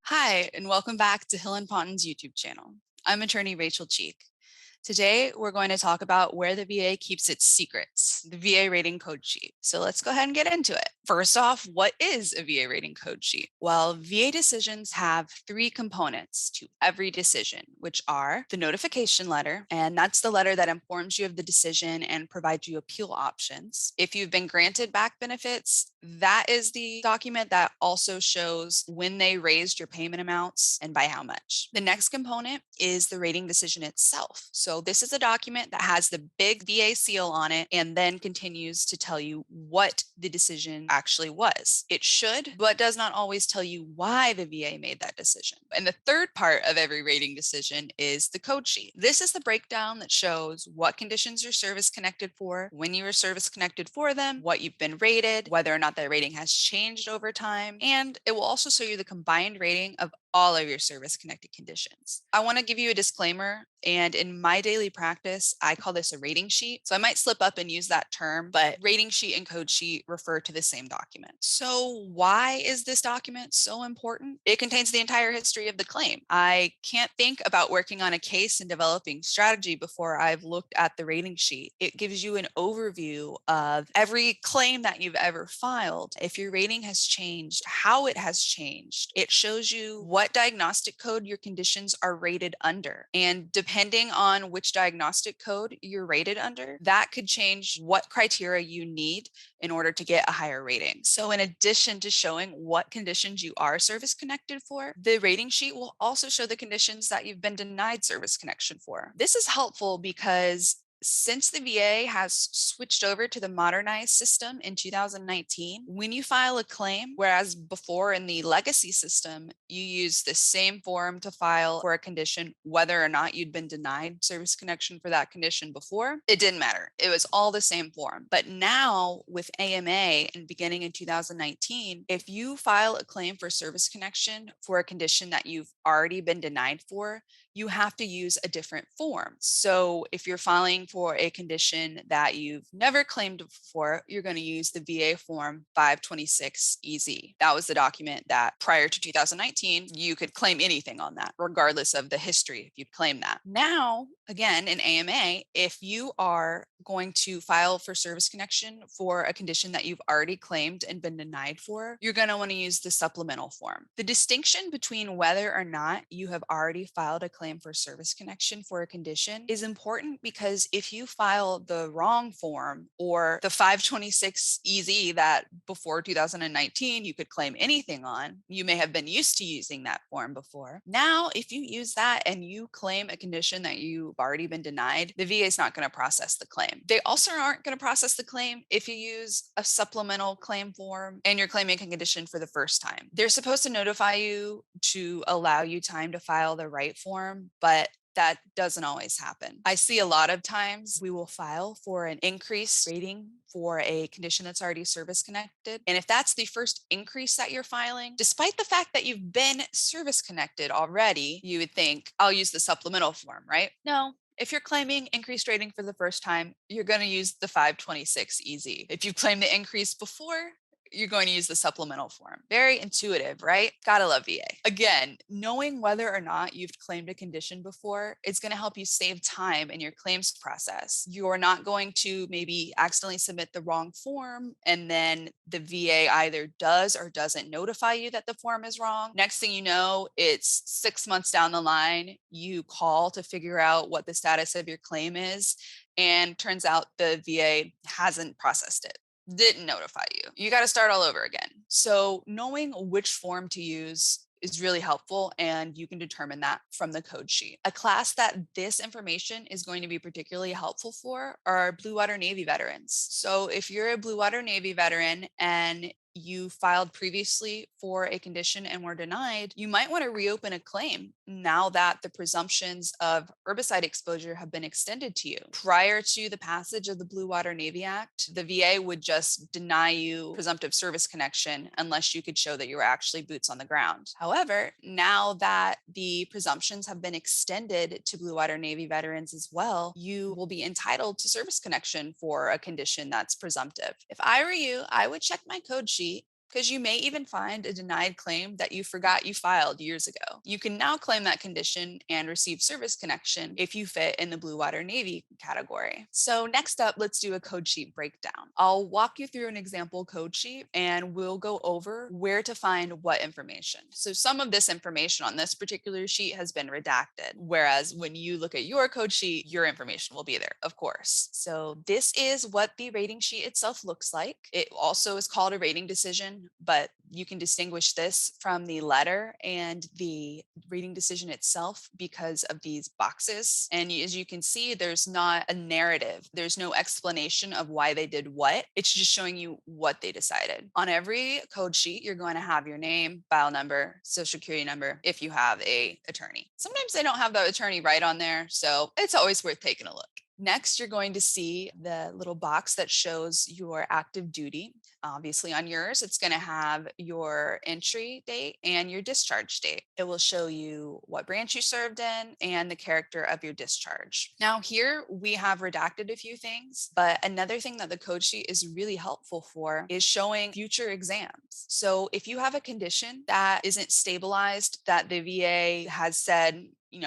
Hi, and welcome back to Hill and Ponton's YouTube channel. I'm attorney Rachel Cheek. Today, we're going to talk about where the VA keeps its secrets, the VA rating code sheet. So let's go ahead and get into it. First off, what is a VA rating code sheet? Well, VA decisions have three components to every decision, which are the notification letter, and that's the letter that informs you of the decision and provides you appeal options. If you've been granted back benefits, that is the document that also shows when they raised your payment amounts and by how much. The next component is the rating decision itself. So this is a document that has the big VA seal on it and then continues to tell you what the decision actually was. It should, but does not always tell you why the VA made that decision. And the third part of every rating decision is the code sheet. This is the breakdown that shows what conditions you're service connected for, when you were service connected for them, what you've been rated, whether or not that rating has changed over time, and it will also show you the combined rating of all of your service connected conditions. I want to give you a disclaimer, and in my daily practice, I call this a rating sheet. So I might slip up and use that term, but rating sheet and code sheet refer to the same document. So why is this document so important? It contains the entire history of the claim. I can't think about working on a case and developing strategy before I've looked at the rating sheet. It gives you an overview of every claim that you've ever filed. If your rating has changed, how it has changed. It shows you what diagnostic code your conditions are rated under. And depending on which diagnostic code you're rated under, that could change what criteria you need in order to get a higher rating. So in addition to showing what conditions you are service connected for, the rating sheet will also show the conditions that you've been denied service connection for. This is helpful because since the VA has switched over to the modernized system in 2019, when you file a claim, whereas before in the legacy system, you use the same form to file for a condition, whether or not you'd been denied service connection for that condition before, it didn't matter. It was all the same form. But now with AMA and beginning in 2019, if you file a claim for service connection for a condition that you've already been denied for, you have to use a different form. So if you're filing for a condition that you've never claimed before, you're going to use the VA form 526EZ. That was the document that prior to 2019, you could claim anything on that, regardless of the history, if you'd claim that. Now, again, in AMA, if you are going to file for service connection for a condition that you've already claimed and been denied for, you're going to want to use the supplemental form. The distinction between whether or not you have already filed a claim for service connection for a condition is important because if you file the wrong form or the 526EZ that before 2019 you could claim anything on, you may have been used to using that form before. Now, if you use that and you claim a condition that you've already been denied, the VA is not going to process the claim. They also aren't going to process the claim if you use a supplemental claim form and you're claiming a condition for the first time. They're supposed to notify you to allow you time to file the right form, but that doesn't always happen. I see a lot of times we will file for an increased rating for a condition that's already service connected. And if that's the first increase that you're filing, despite the fact that you've been service connected already, you would think, I'll use the supplemental form, right? No. If you're claiming increased rating for the first time, you're going to use the 526EZ. If you've claimed the increase before, you're going to use the supplemental form. Very intuitive, right? Gotta love VA. Again, knowing whether or not you've claimed a condition before, it's going to help you save time in your claims process. You're not going to maybe accidentally submit the wrong form and then the VA either does or doesn't notify you that the form is wrong. Next thing you know, it's 6 months down the line, you call to figure out what the status of your claim is, and turns out the VA hasn't processed it, didn't notify you. You got to start all over again. So knowing which form to use is really helpful, and you can determine that from the code sheet. A class that this information is going to be particularly helpful for are Bluewater Navy veterans. So if you're a Bluewater Navy veteran and you filed previously for a condition and were denied, you might want to reopen a claim now that the presumptions of herbicide exposure have been extended to you. Prior to the passage of the Bluewater Navy Act, the VA would just deny you presumptive service connection unless you could show that you were actually boots on the ground. However, now that the presumptions have been extended to Bluewater Navy veterans as well, you will be entitled to service connection for a condition that's presumptive. If I were you, I would check my code sheet because you may even find a denied claim that you forgot you filed years ago. You can now claim that condition and receive service connection if you fit in the Bluewater Navy category. So next up, let's do a code sheet breakdown. I'll walk you through an example code sheet and we'll go over where to find what information. So some of this information on this particular sheet has been redacted, whereas when you look at your code sheet, your information will be there, of course. So this is what the rating sheet itself looks like. It also is called a rating decision, but you can distinguish this from the letter and the rating decision itself because of these boxes. And as you can see, there's not a narrative. There's no explanation of why they did what. It's just showing you what they decided. On every code sheet, you're going to have your name, file number, social security number, if you have an attorney. Sometimes they don't have the attorney right on there, so it's always worth taking a look. Next, you're going to see the little box that shows your active duty. Obviously on yours, it's going to have your entry date and your discharge date. It will show you what branch you served in and the character of your discharge. Now here we have redacted a few things, but another thing that the code sheet is really helpful for is showing future exams. So if you have a condition that isn't stabilized, that the VA has said,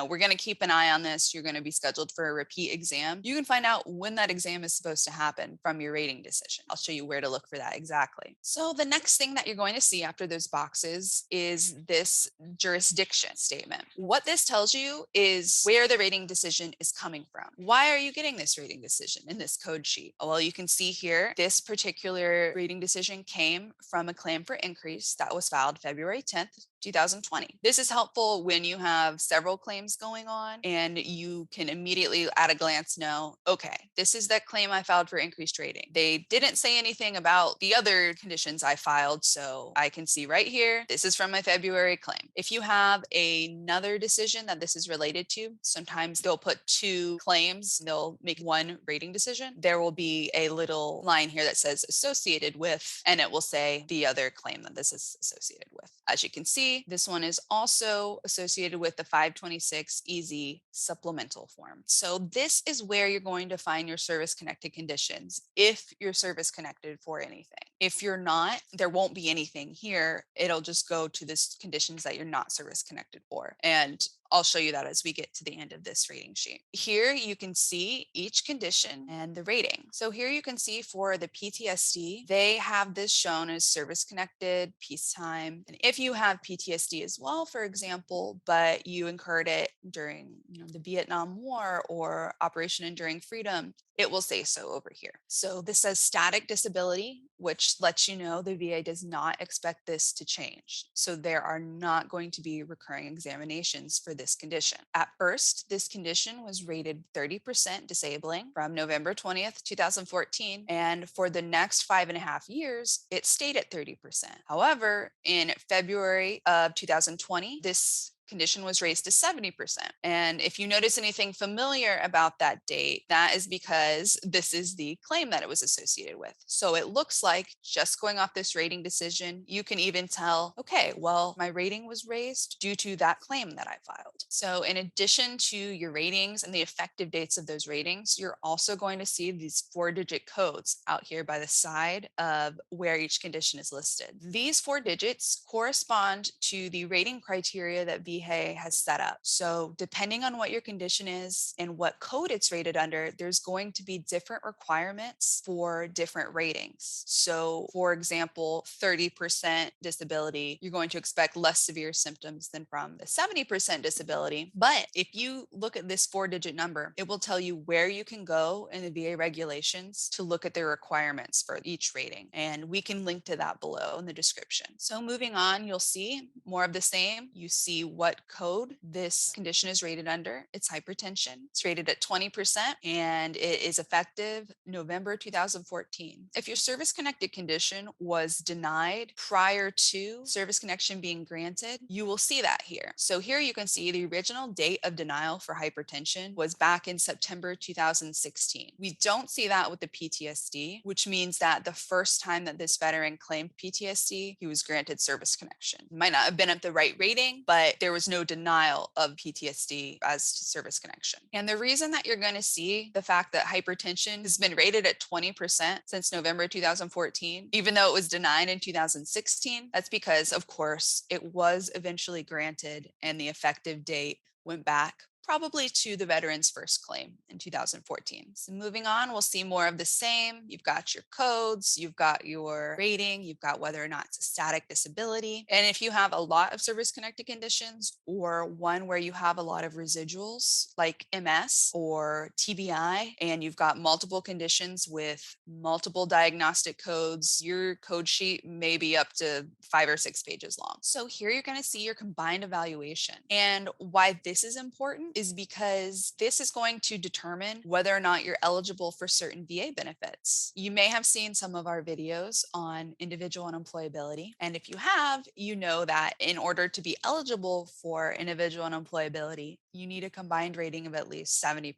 we're going to keep an eye on this. You're going to be scheduled for a repeat exam. You can find out when that exam is supposed to happen from your rating decision. I'll show you where to look for that exactly. So the next thing that you're going to see after those boxes is this jurisdiction statement. What this tells you is where the rating decision is coming from. Why are you getting this rating decision in this code sheet? Well, you can see here, this particular rating decision came from a claim for increase that was filed February 10th, 2020. This is helpful when you have several claims going on and you can immediately at a glance know, okay, this is that claim I filed for increased rating. They didn't say anything about the other conditions I filed, so I can see right here, this is from my February claim. If you have another decision that this is related to, sometimes they'll put two claims, they'll make one rating decision. There will be a little line here that says associated with, and it will say the other claim that this is associated with. As you can see, this one is also associated with the 526 EZ supplemental form. So this is where you're going to find your service connected conditions if you're service connected for anything. If you're not, there won't be anything here. It'll just go to this conditions that you're not service connected for. And I'll show you that as we get to the end of this rating sheet. Here you can see each condition and the rating. So here you can see for the PTSD, they have this shown as service connected, peacetime. And if you have PTSD as well, for example, but you incurred it during the Vietnam War or Operation Enduring Freedom, it will say so over here. So this says static disability, which lets you know the VA does not expect this to change. So there are not going to be recurring examinations for this condition. At first, this condition was rated 30% disabling from November 20th, 2014. And for the next 5.5 years, it stayed at 30%. However, in February of 2020, this condition was raised to 70%. And if you notice anything familiar about that date, that is because this is the claim that it was associated with. So it looks like, just going off this rating decision, you can even tell, okay, well, my rating was raised due to that claim that I filed. So in addition to your ratings and the effective dates of those ratings, you're also going to see these 4-digit codes out here by the side of where each condition is listed. These 4 digits correspond to the rating criteria that VA has set up. So depending on what your condition is and what code it's rated under, there's going to be different requirements for different ratings. So for example, 30% disability, you're going to expect less severe symptoms than from the 70% disability. But if you look at this 4-digit number, it will tell you where you can go in the VA regulations to look at their requirements for each rating. And we can link to that below in the description. So moving on, you'll see more of the same. You see what what code this condition is rated under. It's hypertension. It's rated at 20% and it is effective November 2014. If your service-connected condition was denied prior to service connection being granted, you will see that here. So here you can see the original date of denial for hypertension was back in September 2016. We don't see that with the PTSD, which means that the first time that this veteran claimed PTSD, he was granted service connection. Might not have been at the right rating, but there was no denial of PTSD as to service connection. And the reason that you're going to see the fact that hypertension has been rated at 20% since November 2014, even though it was denied in 2016, that's because, of course, it was eventually granted and the effective date went back probably to the veteran's first claim in 2014. So moving on, we'll see more of the same. You've got your codes, you've got your rating, you've got whether or not it's a static disability. And if you have a lot of service-connected conditions or one where you have a lot of residuals like MS or TBI, and you've got multiple conditions with multiple diagnostic codes, your code sheet may be up to 5 or 6 pages long. So here you're going to see your combined evaluation. And why this is important is because this is going to determine whether or not you're eligible for certain VA benefits. You may have seen some of our videos on individual unemployability. And if you have, you know that in order to be eligible for individual unemployability, you need a combined rating of at least 70%.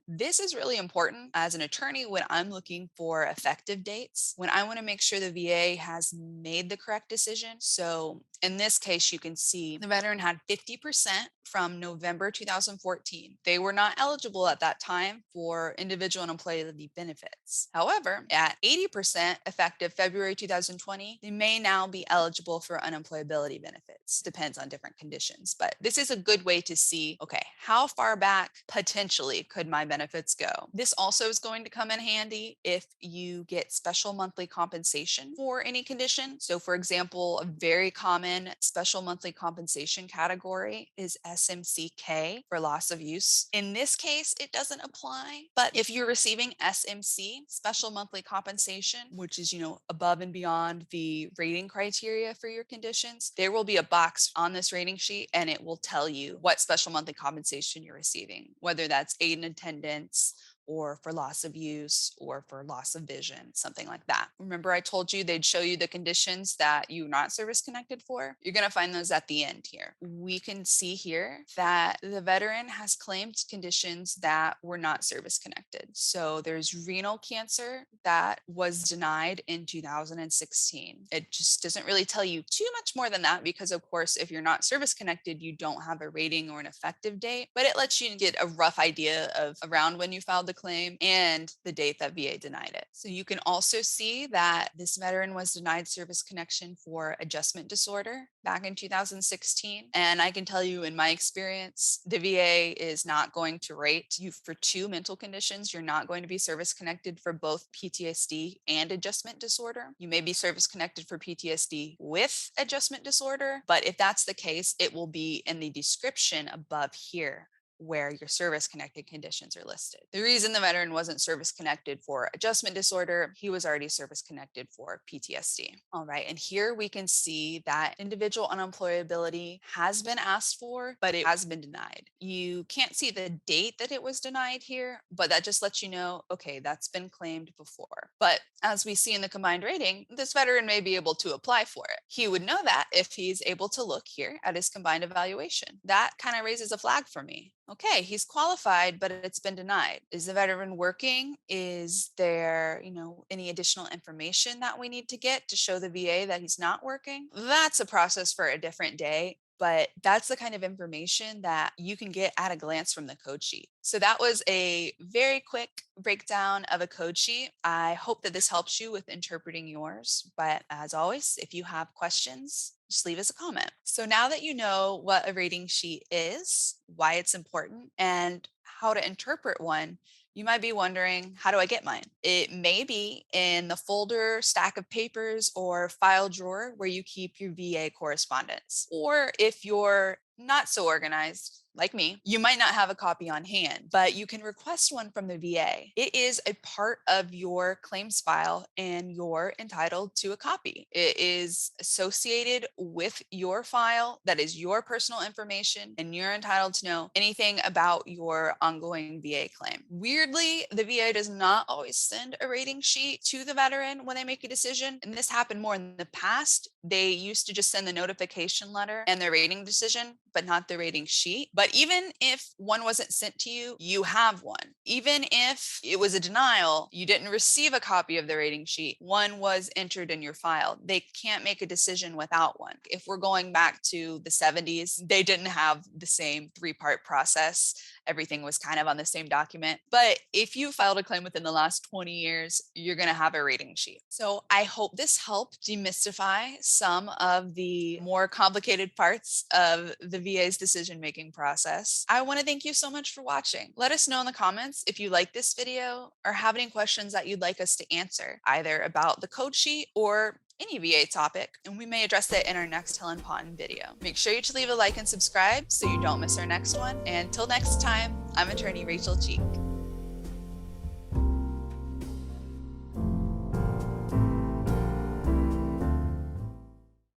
This is really important as an attorney when I'm looking for effective dates, when I want to make sure the VA has made the correct decision. So in this case, you can see the veteran had 50% from November 2014. They were not eligible at that time for individual unemployability benefits. However, at 80% effective February 2020, they may now be eligible for unemployability benefits. Depends on different conditions, but this is a good way to see, okay, how far back potentially could my benefits go? This also is going to come in handy if you get special monthly compensation for any condition. So for example, a very common special monthly compensation category is SMCK for loss of use. In this case, it doesn't apply, but if you're receiving SMC, special monthly compensation, which is, above and beyond the rating criteria for your conditions, there will be a box on this rating sheet and it will tell you what special monthly compensation you're receiving, whether that's aid and attendance, or for loss of use, or for loss of vision, something like that. Remember I told you they'd show you the conditions that you're not service connected for? You're going to find those at the end here. We can see here that the veteran has claimed conditions that were not service connected. So there's renal cancer that was denied in 2016. It just doesn't really tell you too much more than that because, of course, if you're not service connected, you don't have a rating or an effective date, but it lets you get a rough idea of around when you filed the claim and the date that VA denied it. So you can also see that this veteran was denied service connection for adjustment disorder back in 2016. And I can tell you in my experience, the VA is not going to rate you for 2 mental conditions. You're not going to be service connected for both PTSD and adjustment disorder. You may be service connected for PTSD with adjustment disorder, but if that's the case, it will be in the description above here where your service-connected conditions are listed. The reason the veteran wasn't service-connected for adjustment disorder, he was already service-connected for PTSD. All right, and here we can see that individual unemployability has been asked for, but it has been denied. You can't see the date that it was denied here, but that just lets you know, okay, that's been claimed before. But as we see in the combined rating, this veteran may be able to apply for it. He would know that if he's able to look here at his combined evaluation. That kind of raises a flag for me. Okay, he's qualified, but it's been denied. Is the veteran working? Is there, any additional information that we need to get to show the VA that he's not working? That's a process for a different day. But that's the kind of information that you can get at a glance from the code sheet. So that was a very quick breakdown of a code sheet. I hope that this helps you with interpreting yours. But as always, if you have questions, just leave us a comment. So now that you know what a rating sheet is, why it's important, and how to interpret one, you might be wondering, how do I get mine? It may be in the folder, stack of papers, or file drawer where you keep your VA correspondence. Or if you're not so organized, like me, you might not have a copy on hand, but you can request one from the VA. It is a part of your claims file and you're entitled to a copy. It is associated with your file. That is your personal information, and you're entitled to know anything about your ongoing VA claim. Weirdly, the VA does not always send a rating sheet to the veteran when they make a decision. And this happened more in the past. They used to just send the notification letter and their rating decision, but not the rating sheet. But even if one wasn't sent to you, you have one. Even if it was a denial, you didn't receive a copy of the rating sheet, one was entered in your file. They can't make a decision without one. If we're going back to the 70s, they didn't have the same three-part process. Everything was kind of on the same document. But if you filed a claim within the last 20 years, you're going to have a rating sheet. So I hope this helped demystify some of the more complicated parts of the VA's decision-making process. I want to thank you so much for watching. Let us know in the comments if you like this video or have any questions that you'd like us to answer, either about the code sheet or any VA topic, and we may address it in our next Hill and Ponton video. Make sure you leave a like and subscribe so you don't miss our next one. And until next time, I'm attorney Rachel Cheek.